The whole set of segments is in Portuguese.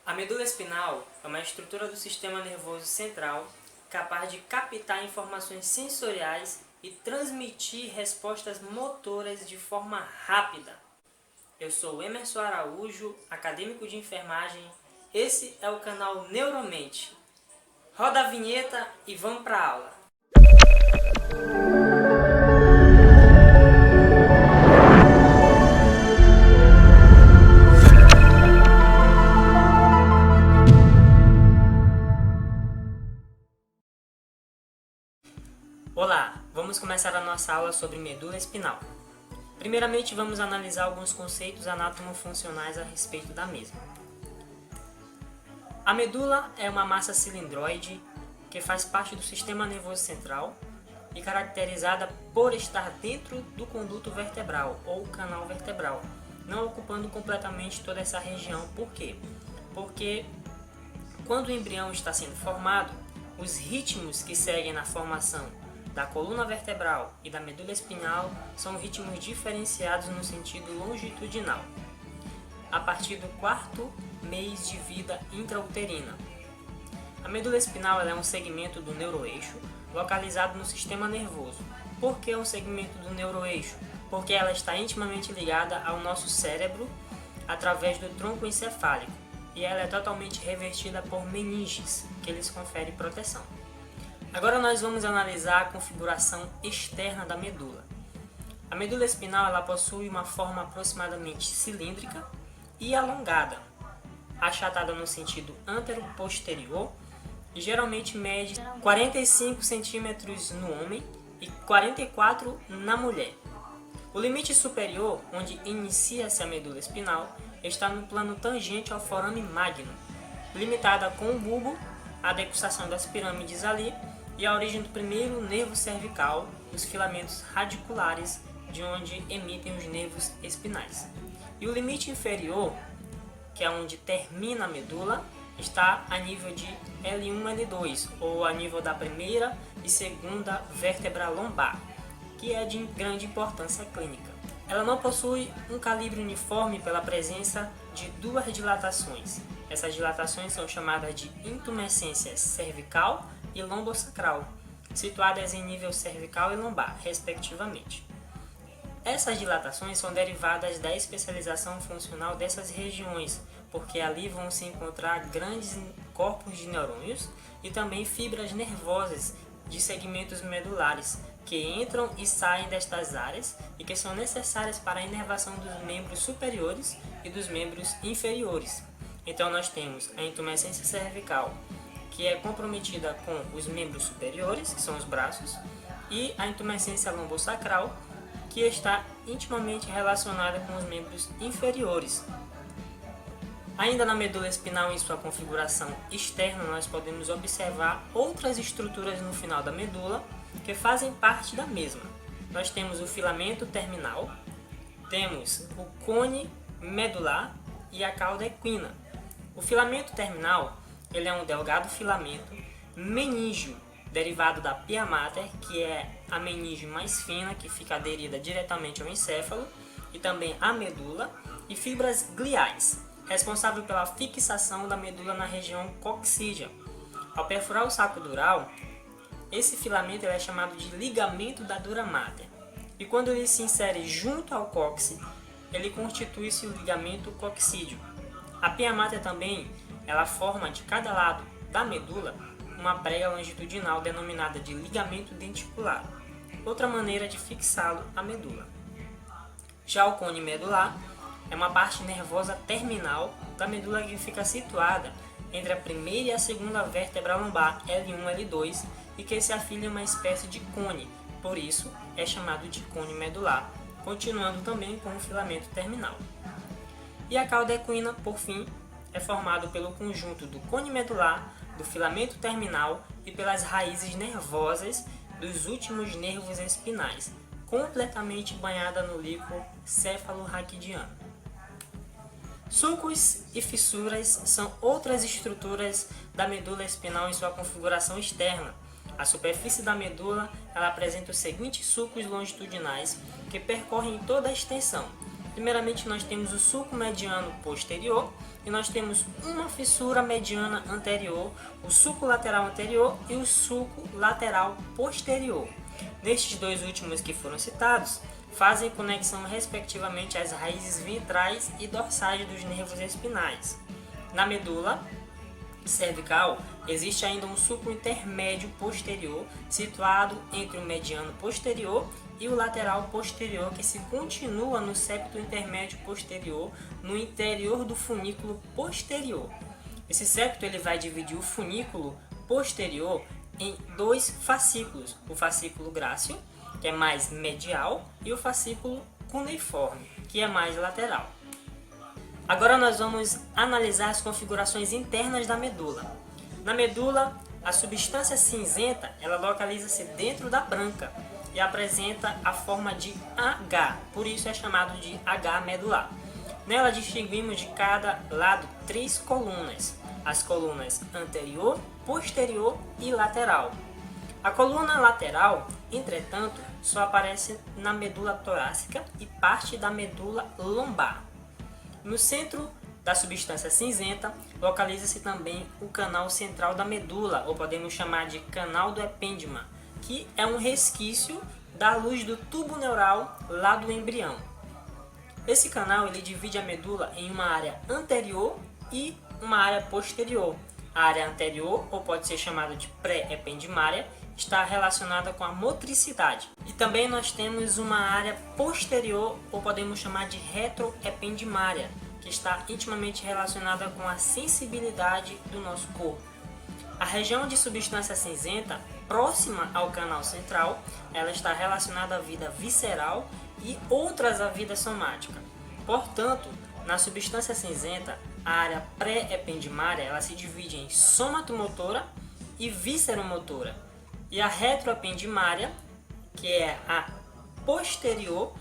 A medula espinhal é uma estrutura do sistema nervoso central capaz de captar informações sensoriais e transmitir respostas motoras de forma rápida. Eu sou Emerson Araújo, acadêmico de enfermagem. Esse é o canal Neuromente. Roda a vinheta e vamos para a aula. Olá, vamos começar a nossa aula sobre medula espinhal. Primeiramente, vamos analisar alguns conceitos anatomofuncionais a respeito da mesma. A medula é uma massa cilindroide que faz parte do sistema nervoso central e caracterizada por estar dentro do conduto vertebral ou canal vertebral, não ocupando completamente toda essa região. Por quê? Porque quando o embrião está sendo formado, os ritmos que seguem na formação da coluna vertebral e da medula espinhal são ritmos diferenciados no sentido longitudinal, a partir do quarto mês de vida intrauterina. A medula espinal é um segmento do neuroeixo localizado no sistema nervoso. Por que um segmento do neuroeixo? Porque ela está intimamente ligada ao nosso cérebro através do tronco encefálico e ela é totalmente revestida por meninges, que lhes confere proteção. Agora nós vamos analisar a configuração externa da medula. A medula espinal ela possui uma forma aproximadamente cilíndrica e alongada, achatada no sentido antero-posterior e geralmente mede 45 cm no homem e 44 na mulher. O limite superior, onde inicia-se a medula espinal, está no plano tangente ao forame magno, limitada com o bulbo, a decussão das pirâmides ali, e a origem do primeiro nervo cervical, os filamentos radiculares, de onde emitem os nervos espinais. E o limite inferior, que é onde termina a medula, está a nível de L1 L2, ou a nível da primeira e segunda vértebra lombar, que é de grande importância clínica. Ela não possui um calibre uniforme pela presença de duas dilatações. Essas dilatações são chamadas de intumescência cervical e lombosacral, situadas em nível cervical e lombar, respectivamente. Essas dilatações são derivadas da especialização funcional dessas regiões, porque ali vão se encontrar grandes corpos de neurônios e também fibras nervosas de segmentos medulares, que entram e saem destas áreas e que são necessárias para a inervação dos membros superiores e dos membros inferiores. Então nós temos a intumescência cervical, que é comprometida com os membros superiores, que são os braços, e a intumescência lombosacral, que está intimamente relacionada com os membros inferiores. Ainda na medula espinal, em sua configuração externa, nós podemos observar outras estruturas no final da medula que fazem parte da mesma. Nós temos o filamento terminal, temos o cone medular e a cauda equina. O filamento terminal ele é um delgado filamento meníngeo, derivado da pia mater, que é a meninge mais fina, que fica aderida diretamente ao encéfalo, e também à medula, e fibras gliais, responsável pela fixação da medula na região coxídea. Ao perfurar o saco dural, esse filamento é chamado de ligamento da dura mater, e quando ele se insere junto ao cóccix, ele constitui-se o ligamento coxídeo. A pia mater também ela forma de cada lado da medula uma prega longitudinal denominada de ligamento denticular, outra maneira de fixá-lo à medula. Já o cone medular é uma parte nervosa terminal da medula que fica situada entre a primeira e a segunda vértebra lombar L1 L2 e que se afilia a uma espécie de cone, por isso é chamado de cone medular, continuando também com o filamento terminal. E a cauda equina, por fim, é formado pelo conjunto do cone medular, do filamento terminal e pelas raízes nervosas dos últimos nervos espinais, completamente banhada no líquido cefalorraquidiano. Sulcos e fissuras são outras estruturas da medula espinal em sua configuração externa. A superfície da medula ela apresenta os seguintes sulcos longitudinais que percorrem toda a extensão, Primeiramente, nós temos o sulco mediano posterior e nós temos uma fissura mediana anterior, o sulco lateral anterior e o sulco lateral posterior. Nestes dois últimos que foram citados, fazem conexão respectivamente às raízes ventrais e dorsais dos nervos espinais. Na medula cervical, existe ainda um sulco intermédio posterior, situado entre o mediano posterior e o lateral posterior, que se continua no septo intermédio posterior, no interior do funículo posterior. Esse septo ele vai dividir o funículo posterior em dois fascículos, o fascículo grácil, que é mais medial, e o fascículo cuneiforme, que é mais lateral. Agora nós vamos analisar as configurações internas da medula. Na medula, a substância cinzenta ela localiza-se dentro da branca e apresenta a forma de H, por isso é chamado de H medular. Nela distinguimos de cada lado 3 colunas, as colunas anterior, posterior e lateral. A coluna lateral, entretanto, só aparece na medula torácica e parte da medula lombar. No centro da substância cinzenta, localiza-se também o canal central da medula, ou podemos chamar de canal do epêndima, que é um resquício da luz do tubo neural lá do embrião. Esse canal ele divide a medula em uma área anterior e uma área posterior. A área anterior, ou pode ser chamada de pré-ependimária, está relacionada com a motricidade. E também nós temos uma área posterior, ou podemos chamar de retroependimária, que está intimamente relacionada com a sensibilidade do nosso corpo. A região de substância cinzenta, próxima ao canal central, ela está relacionada à vida visceral e outras à vida somática. Portanto, na substância cinzenta, a área pré-ependimária ela se divide em somatomotora e visceromotora. E a retroependimária, que é a posterior,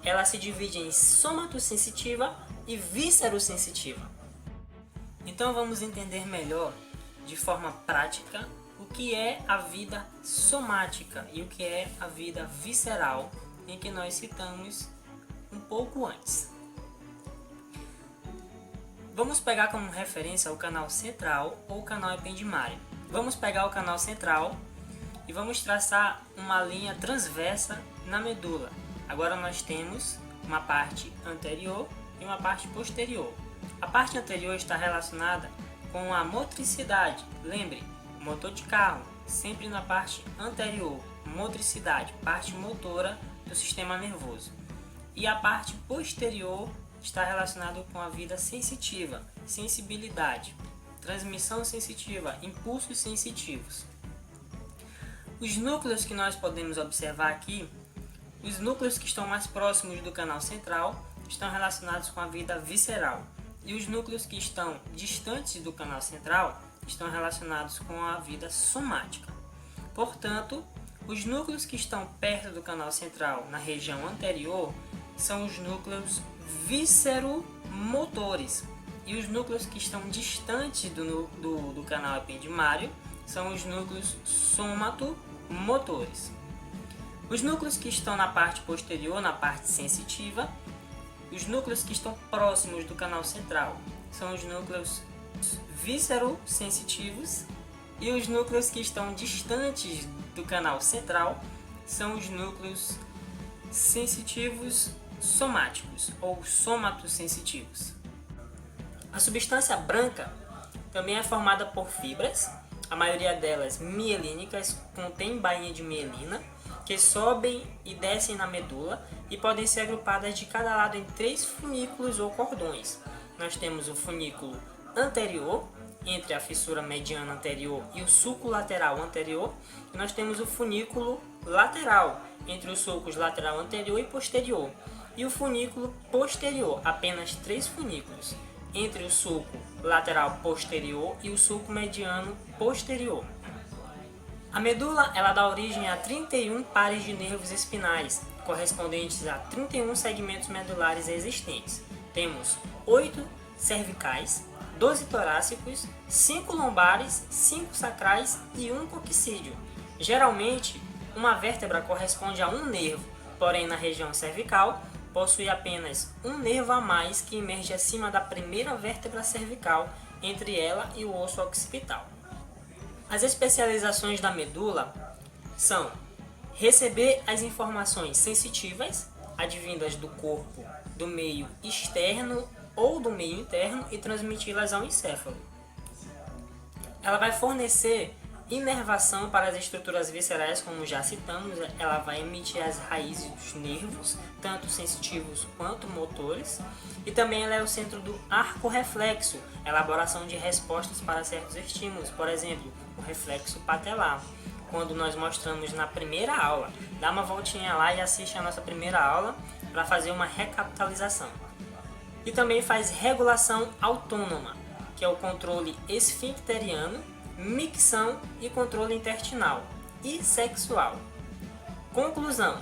ela se divide em somatosensitiva e viscerosensitiva. Então vamos entender melhor, de forma prática, o que é a vida somática e o que é a vida visceral, em que nós citamos um pouco antes. Vamos pegar como referência o canal central ou canal ependimário. Vamos pegar o canal central e vamos traçar uma linha transversa na medula. Agora nós temos uma parte anterior e uma parte posterior. A parte anterior está relacionada com a motricidade. Lembre, motor de carro, sempre na parte anterior. Motricidade, parte motora do sistema nervoso. E a parte posterior está relacionada com a vida sensitiva, sensibilidade, transmissão sensitiva, impulsos sensitivos. Os núcleos que nós podemos observar aqui, os núcleos que estão mais próximos do canal central estão relacionados com a vida visceral e os núcleos que estão distantes do canal central estão relacionados com a vida somática. Portanto, os núcleos que estão perto do canal central na região anterior são os núcleos visceromotores e os núcleos que estão distantes do canal ependimário são os núcleos somatomotores. Os núcleos que estão na parte posterior, na parte sensitiva, os núcleos que estão próximos do canal central são os núcleos viscerosensitivos e os núcleos que estão distantes do canal central são os núcleos sensitivos somáticos ou somatosensitivos. A substância branca também é formada por fibras, a maioria delas mielínicas, contém bainha de mielina, que sobem e descem na medula e podem ser agrupadas de cada lado em 3 funículos ou cordões. Nós temos o funículo anterior, entre a fissura mediana anterior e o sulco lateral anterior, e nós temos o funículo lateral, entre os sulcos lateral anterior e posterior, e o funículo posterior, apenas 3 funículos, entre o sulco lateral posterior e o sulco mediano posterior. A medula ela dá origem a 31 pares de nervos espinais, correspondentes a 31 segmentos medulares existentes. Temos 8 cervicais, 12 torácicos, 5 lombares, 5 sacrais e 1 coxídeo. Geralmente, uma vértebra corresponde a um nervo, porém na região cervical possui apenas um nervo a mais que emerge acima da primeira vértebra cervical, entre ela e o osso occipital. As especializações da medula são receber as informações sensitivas, advindas do corpo, do meio externo ou do meio interno, e transmiti-las ao encéfalo. Ela vai fornecer inervação para as estruturas viscerais, como já citamos. Ela vai emitir as raízes dos nervos, tanto sensitivos quanto motores, e também ela é o centro do arco reflexo, elaboração de respostas para certos estímulos, por exemplo, o reflexo patelar. Quando nós mostramos na primeira aula, dá uma voltinha lá e assiste a nossa primeira aula para fazer uma recapitalização. E também faz regulação autônoma, que é o controle esfincteriano, micção e controle intestinal e sexual. Conclusão: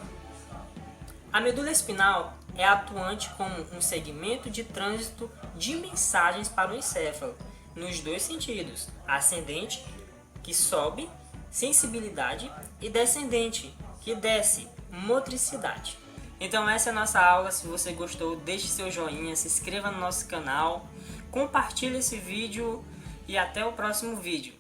a medula espinal é atuante como um segmento de trânsito de mensagens para o encéfalo, nos dois sentidos, ascendente, que sobe, sensibilidade, e descendente, que desce, motricidade. Então essa é a nossa aula. Se você gostou, deixe seu joinha, se inscreva no nosso canal, compartilhe esse vídeo e até o próximo vídeo.